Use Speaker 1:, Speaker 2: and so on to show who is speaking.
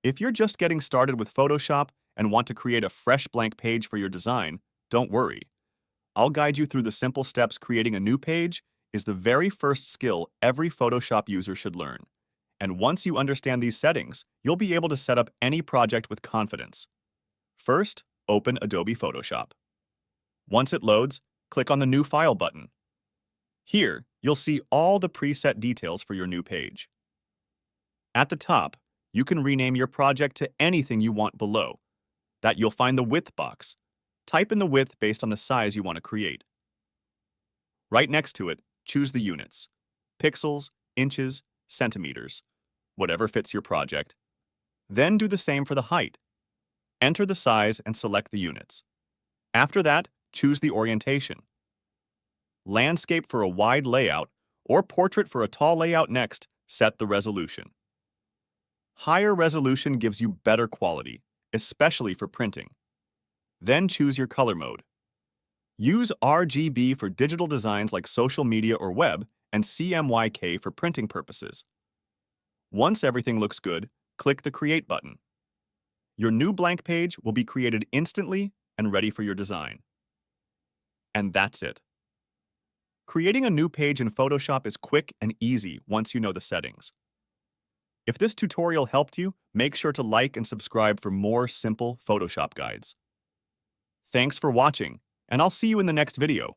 Speaker 1: If you're just getting started with Photoshop and want to create a fresh blank page for your design, don't worry. I'll guide you through the simple steps. Creating a new page is the very first skill every Photoshop user should learn. And once you understand these settings, you'll be able to set up any project with confidence. First, open Adobe Photoshop. Once it loads, click on the New File button. Here, you'll see all the preset details for your new page. At the top, you can rename your project to anything you want. Below that, you'll find the width box. Type in the width based on the size you want to create. Right next to it, choose the units: pixels, inches, centimeters, whatever fits your project. Then do the same for the height. Enter the size and select the units. After that, choose the orientation: landscape for a wide layout or portrait for a tall layout. Next, set the resolution. Higher resolution gives you better quality, especially for printing. Then choose your color mode. Use RGB for digital designs like social media or web, and CMYK for printing purposes. Once everything looks good, click the Create button. Your new blank page will be created instantly and ready for your design. And that's it. Creating a new page in Photoshop is quick and easy once you know the settings. If this tutorial helped you, make sure to like and subscribe for more simple Photoshop guides. Thanks for watching, and I'll see you in the next video.